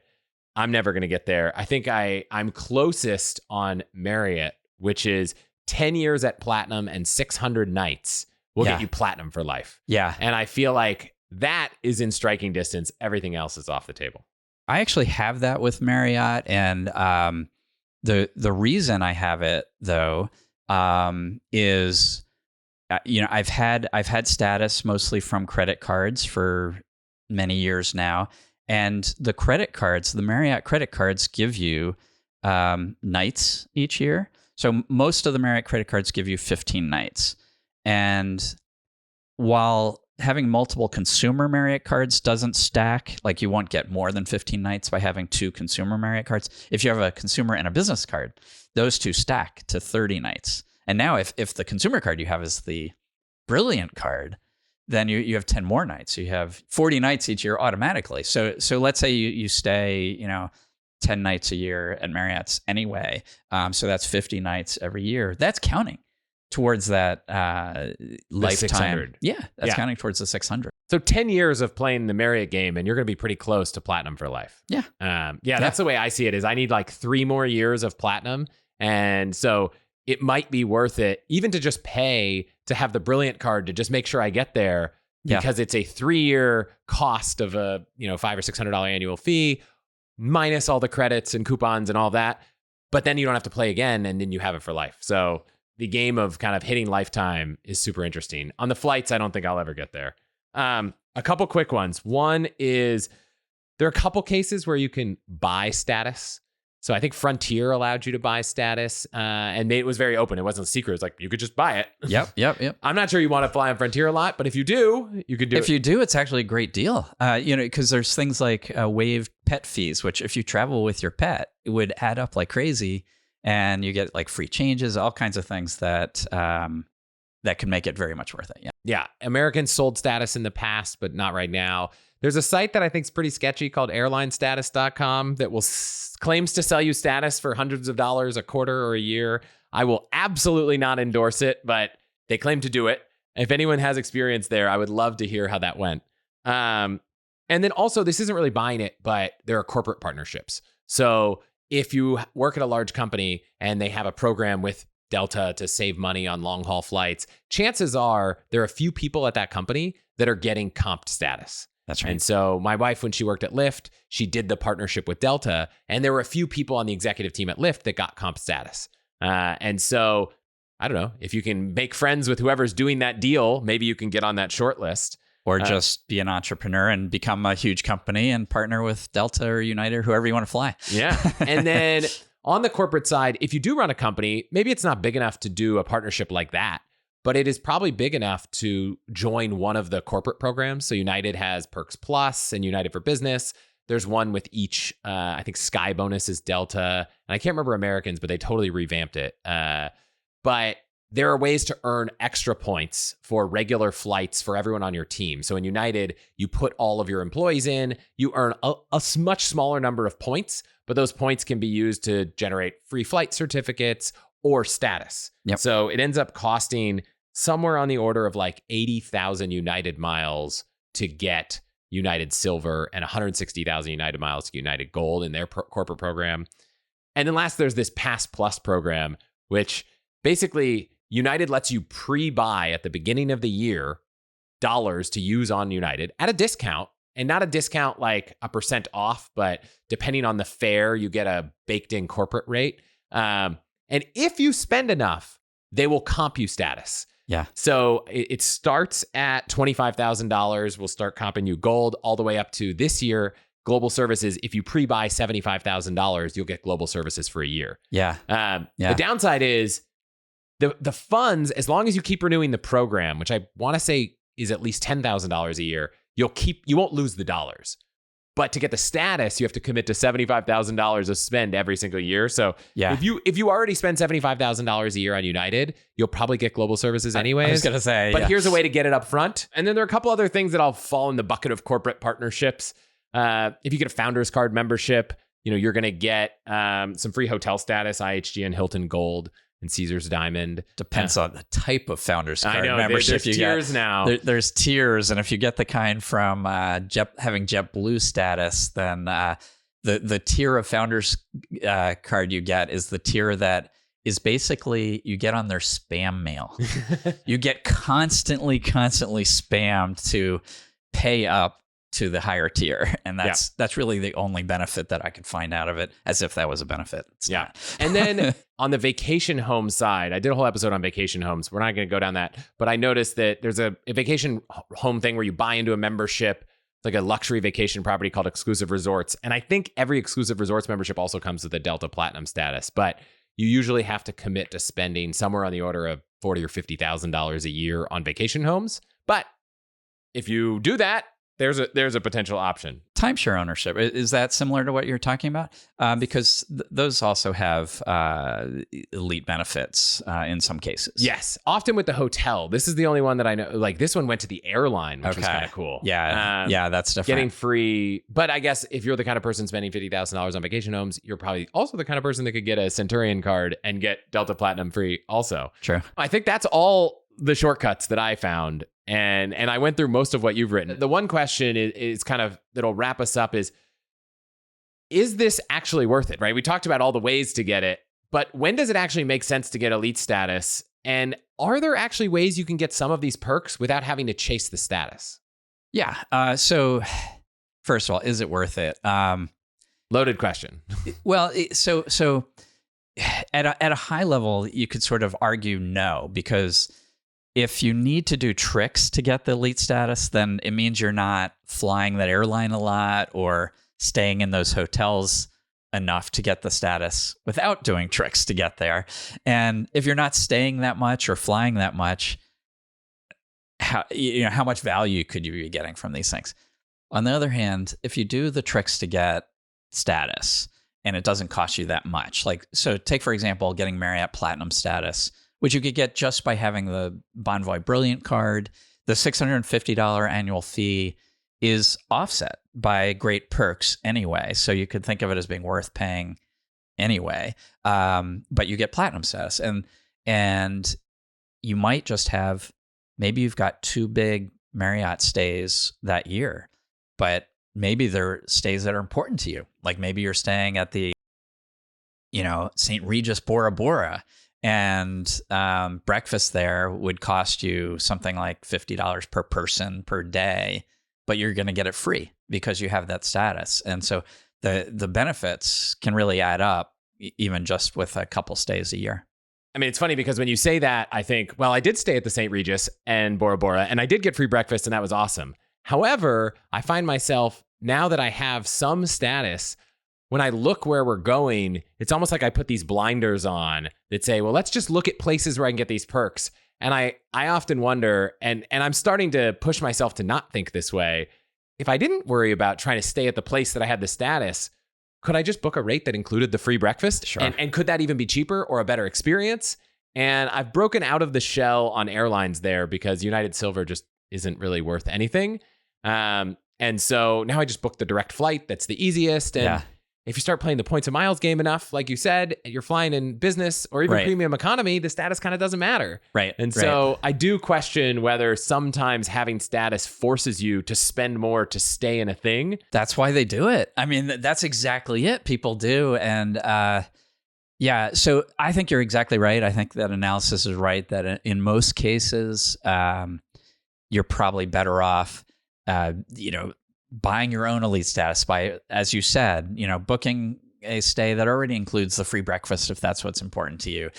I'm never going to get there. I think I'm closest on Marriott, which is 10 years at platinum and 600 nights will get you platinum for life. Yeah. And I feel like that is in striking distance. Everything else is off the table. I actually have that with Marriott, and the reason I have it though is I've had status mostly from credit cards for many years now, and the Marriott credit cards give you nights each year. So most of the Marriott credit cards give you 15 nights, and while having multiple consumer Marriott cards doesn't stack, like you won't get more than 15 nights by having 2 consumer Marriott cards. If you have a consumer and a business card, those 2 stack to 30 nights. And now if the consumer card you have is the Brilliant card, then you have 10 more nights. You have 40 nights each year automatically. So let's say you stay, 10 nights a year at Marriott's anyway. So that's 50 nights every year. That's counting towards that lifetime. 600. Yeah, that's counting towards the 600. So 10 years of playing the Marriott game, and you're going to be pretty close to platinum for life. Yeah. That's the way I see it. Is I need like 3 more years of platinum, and so it might be worth it even to just pay to have the Brilliant card to just make sure I get there, because it's a 3-year cost of a $500 or $600 annual fee minus all the credits and coupons and all that. But then you don't have to play again, and then you have it for life. So the game of kind of hitting lifetime is super interesting. On the flights, I don't think I'll ever get there. A couple quick ones. One is there are a couple cases where you can buy status. So I think Frontier allowed you to buy status, and it was very open. It wasn't a secret. It's like you could just buy it. Yep. I'm not sure you want to fly on Frontier a lot, but if you do, you could do it. If you do, it's actually a great deal. Because there's things like waived pet fees, which if you travel with your pet, it would add up like crazy, and you get like free changes, all kinds of things that can make it very much worth it. Yeah. Americans sold status in the past, but not right now. There's a site that I think is pretty sketchy called airlinestatus.com that claims to sell you status for hundreds of dollars a quarter or a year. I will absolutely not endorse it, but they claim to do it. If anyone has experience there, I would love to hear how that went. And then also, this isn't really buying it, but there are corporate partnerships. So if you work at a large company and they have a program with Delta to save money on long haul flights, chances are there are a few people at that company that are getting comped status. That's right. And so my wife, when she worked at Lyft, she did the partnership with Delta, and there were a few people on the executive team at Lyft that got comp status. And so I don't know, if you can make friends with whoever's doing that deal, maybe you can get on that short list. Or just be an entrepreneur and become a huge company and partner with Delta or United or whoever you want to fly. Yeah. And then on the corporate side, if you do run a company, maybe it's not big enough to do a partnership like that, but it is probably big enough to join one of the corporate programs. So United has Perks Plus and United for Business. There's one with each. I think Sky Bonus is Delta. And I can't remember Americans, but they totally revamped it. But there are ways to earn extra points for regular flights for everyone on your team. So in United, you put all of your employees in, you earn a much smaller number of points, but those points can be used to generate free flight certificates or status. Yep. So it ends up costing somewhere on the order of like 80,000 United miles to get United Silver and 160,000 United miles to United Gold in their corporate program. And then last, there's this Pass Plus program, which basically United lets you pre-buy at the beginning of the year dollars to use on United at a discount, and not a discount like a % off, but depending on the fare, you get a baked in corporate rate. And if you spend enough, they will comp you status. Yeah. So it starts at $25,000. We'll start comping you gold all the way up to this year. Global services, if you pre-buy $75,000, you'll get global services for a year. Yeah. The downside is the funds, as long as you keep renewing the program, which I want to say is at least $10,000 a year, you won't lose the dollars. But to get the status, you have to commit to $75,000 of spend every single year. So if you already spend $75,000 a year on United, you'll probably get global services anyways. I was going to say, but here's a way to get it up front. And then there are a couple other things that I'll fall in the bucket of corporate partnerships. If you get a Founders Card membership, you're going to get some free hotel status, IHG and Hilton Gold and Caesars Diamond. Depends on the type of Founders Card I know, membership there's tiers now. There's tiers, and if you get the kind from having JetBlue status, then the tier of Founders Card you get is the tier that is basically you get on their spam mail. You get constantly spammed to pay up to the higher tier, and that's really the only benefit that I could find out of it, as if that was a benefit. It's not. And then on the vacation home side, I did a whole episode on vacation homes. We're not going to go down that, but I noticed that there's a vacation home thing where you buy into a membership, like a luxury vacation property called Exclusive Resorts, and I think every Exclusive Resorts membership also comes with a Delta Platinum status, but you usually have to commit to spending somewhere on the order of $40,000 or $50,000 a year on vacation homes. But if you do that, there's a potential option. Timeshare ownership, is that similar to what you're talking about? Because those also have elite benefits in some cases. Yes, often with the hotel. This is the only one that I know. Like this one went to the airline, which was kind of cool. Yeah, that's different. Getting free. But I guess if you're the kind of person spending $50,000 on vacation homes, you're probably also the kind of person that could get a Centurion card and get Delta Platinum free also. True. I think that's all the shortcuts that I found. And I went through most of what you've written. The one question is kind of that'll wrap us up is this actually worth it, right? We talked about all the ways to get it, but when does it actually make sense to get elite status? And are there actually ways you can get some of these perks without having to chase the status? Yeah. So first of all, is it worth it? Loaded question. Well, so at a high level, you could sort of argue no, because if you need to do tricks to get the elite status, then it means you're not flying that airline a lot or staying in those hotels enough to get the status without doing tricks to get there. And if you're not staying that much or flying that much, how much value could you be getting from these things? On the other hand, if you do the tricks to get status and it doesn't cost you that much, like, so take, for example, getting Marriott Platinum status, which you could get just by having the Bonvoy Brilliant card. The $650 annual fee is offset by great perks anyway. So you could think of it as being worth paying anyway. But you get platinum status, and you might just have, maybe you've got 2 big Marriott stays that year, but maybe they're stays that are important to you. Like maybe you're staying at the, St. Regis Bora Bora, and breakfast there would cost you something like $50 per person per day, but you're going to get it free because you have that status. And so the benefits can really add up, even just with a couple stays a year. I mean, it's funny because when you say that, I think, well, I did stay at the St. Regis and Bora Bora, and I did get free breakfast, and that was awesome. However, I find myself, now that I have some status, when I look where we're going, it's almost like I put these blinders on that say, well, let's just look at places where I can get these perks. And I often wonder, and I'm starting to push myself to not think this way, if I didn't worry about trying to stay at the place that I had the status, could I just book a rate that included the free breakfast? Sure. And could that even be cheaper or a better experience? And I've broken out of the shell on airlines there because United Silver just isn't really worth anything. And so now I just book the direct flight. That's the easiest. And if you start playing the points and miles game enough, like you said, you're flying in business or even premium economy, the status kind of doesn't matter. Right. And so I do question whether sometimes having status forces you to spend more to stay in a thing. That's why they do it. I mean, that's exactly it. People do. And so I think you're exactly right. I think that analysis is right, that in most cases, you're probably better off, buying your own elite status by, as you said, booking a stay that already includes the free breakfast if that's what's important to you.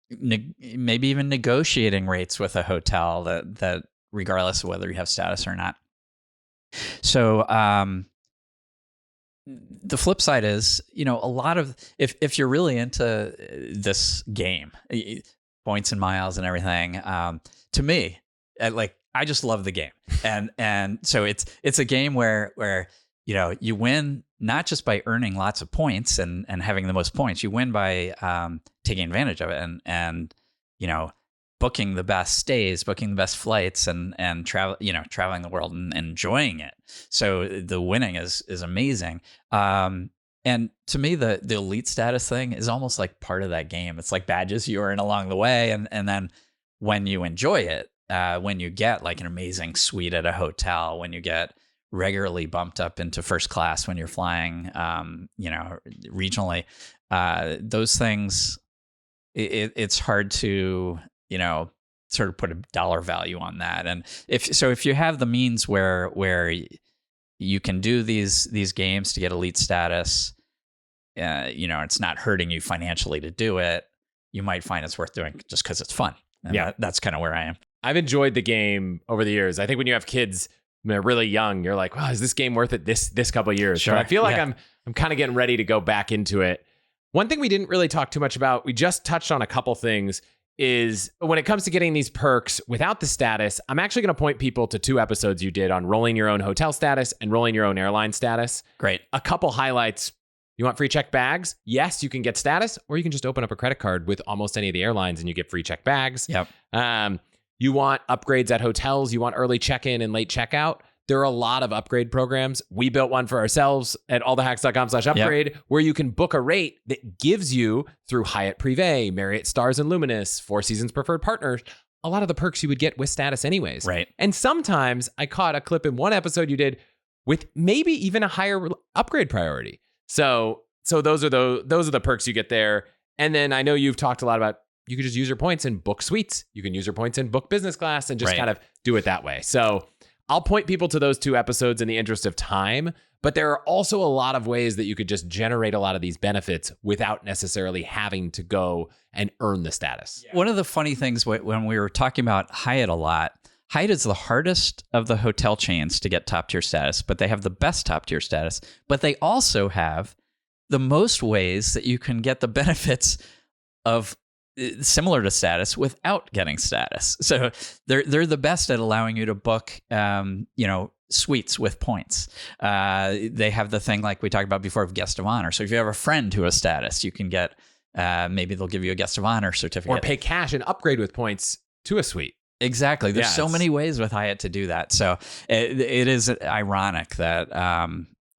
Maybe even negotiating rates with a hotel that regardless of whether you have status or not. So the flip side is, a lot of, if you're really into this game, points and miles and everything, to me, I just love the game. And so it's a game where you win not just by earning lots of points and having the most points. You win by taking advantage of it and booking the best stays, booking the best flights, and traveling the world and enjoying it. So the winning is amazing. And to me, the elite status thing is almost like part of that game. It's like badges you earn along the way, and then when you enjoy it, when you get like an amazing suite at a hotel, when you get regularly bumped up into first class when you're flying, regionally, those things, it's hard to, sort of put a dollar value on that. And if you have the means where you can do these games to get elite status, it's not hurting you financially to do it, you might find it's worth doing just because it's fun. And that's kind of where I am. I've enjoyed the game over the years. I think when you have kids, when they're really young, you're like, wow, is this game worth it this couple of years? Sure. But I feel like I'm kind of getting ready to go back into it. One thing we didn't really talk too much about, we just touched on a couple things, is when it comes to getting these perks without the status, I'm actually going to point people to 2 episodes you did on rolling your own hotel status and rolling your own airline status. Great. A couple highlights. You want free check bags? Yes, you can get status, or you can just open up a credit card with almost any of the airlines and you get free check bags. Yep. You want upgrades at hotels, you want early check-in and late checkout. There are a lot of upgrade programs. We built one for ourselves at allthehacks.com/upgrade, where you can book a rate that gives you, through Hyatt Privé, Marriott Stars and Luminous, Four Seasons Preferred Partners, a lot of the perks you would get with status anyways. Right. And sometimes I caught a clip in one episode you did with maybe even a higher upgrade priority. So those are the perks you get there. And then I know you've talked a lot about, you could just use your points and book suites. You can use your points and book business class and just kind of do it that way. So I'll point people to those 2 episodes in the interest of time, but there are also a lot of ways that you could just generate a lot of these benefits without necessarily having to go and earn the status. Yeah. One of the funny things when we were talking about Hyatt a lot, Hyatt is the hardest of the hotel chains to get top tier status, but they have the best top tier status, but they also have the most ways that you can get the benefits of similar to status without getting status. So they're the best at allowing you to book, suites with points. They have the thing like we talked about before of guest of honor. So if you have a friend who has status, you can get, maybe they'll give you a guest of honor certificate. Or pay cash and upgrade with points to a suite. Exactly. There's so many ways with Hyatt to do that. So it is ironic that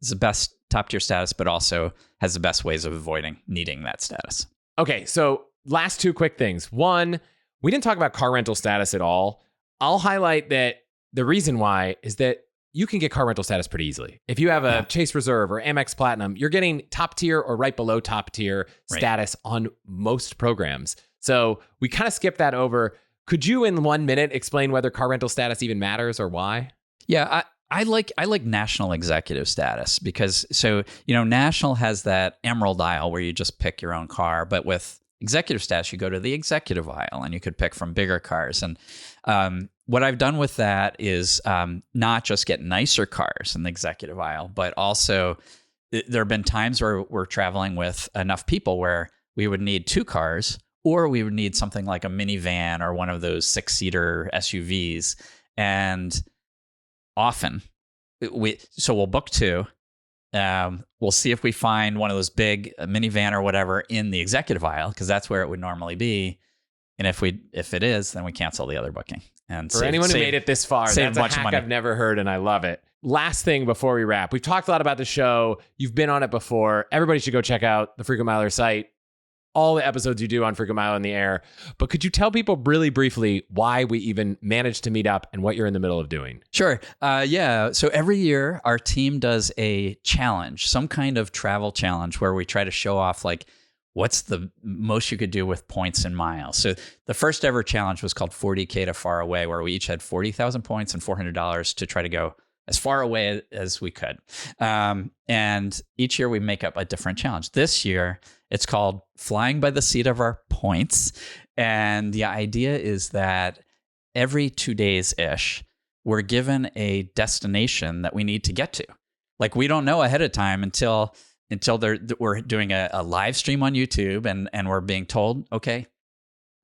it's the best top tier status, but also has the best ways of avoiding needing that status. Okay, so last two quick things. One, we didn't talk about car rental status at all. I'll highlight that the reason why is that you can get car rental status pretty easily. If you have a Chase Reserve or Amex Platinum, you're getting top tier or right below top tier status on most programs. So we kind of skipped that over. Could you, in 1 minute, explain whether car rental status even matters or why? Yeah, I like national executive status because national has that emerald aisle where you just pick your own car, but with executive status, you go to the executive aisle and you could pick from bigger cars. And what I've done with that is not just get nicer cars in the executive aisle, but also there have been times where we're traveling with enough people where we would need 2 cars, or we would need something like a minivan or one of those 6-seater SUVs. And often we'll book 2. We'll see if we find one of those big minivan or whatever in the executive aisle, because that's where it would normally be. And if it is, then we cancel the other booking. And for anyone who made it this far, that's a hack I've never heard, and I love it. Last thing before we wrap, we've talked a lot about the show. You've been on it before. Everybody should go check out the Frequent Miler site. All the episodes you do on Frequent Miler in the Air. But could you tell people really briefly why we even managed to meet up and what you're in the middle of doing? Sure. So every year our team does a challenge, some kind of travel challenge where we try to show off like what's the most you could do with points and miles. So the first ever challenge was called 40K to Far Away, where we each had 40,000 points and $400 to try to go as far away as we could. And each year we make up a different challenge. This year, it's called Flying by the Seat of Our Points. And the idea is that every 2 days-ish, we're given a destination that we need to get to. Like we don't know ahead of time until we're doing a live stream on YouTube and we're being told, okay,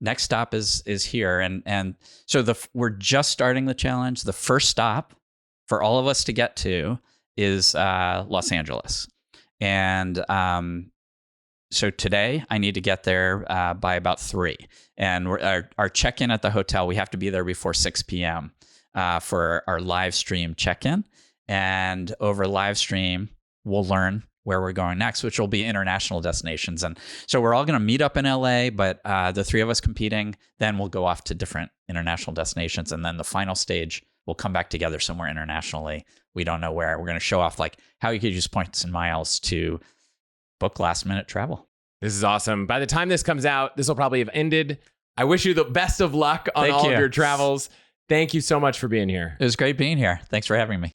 next stop is here. And so we're just starting the challenge. The first stop for all of us to get to is Los Angeles. And so today I need to get there by about 3. And our check-in at the hotel, we have to be there before 6 p.m. For our live stream check-in. And over live stream, we'll learn where we're going next, which will be international destinations. And so we're all going to meet up in LA, but the 3 of us competing, then we'll go off to different international destinations. And then the final stage, we'll come back together somewhere internationally. We don't know where. We're going to show off like how you could use points and miles to book last minute travel. This is awesome. By the time this comes out, this will probably have ended. I wish you the best of luck on all of your travels. Thank you so much for being here. It was great being here. Thanks for having me.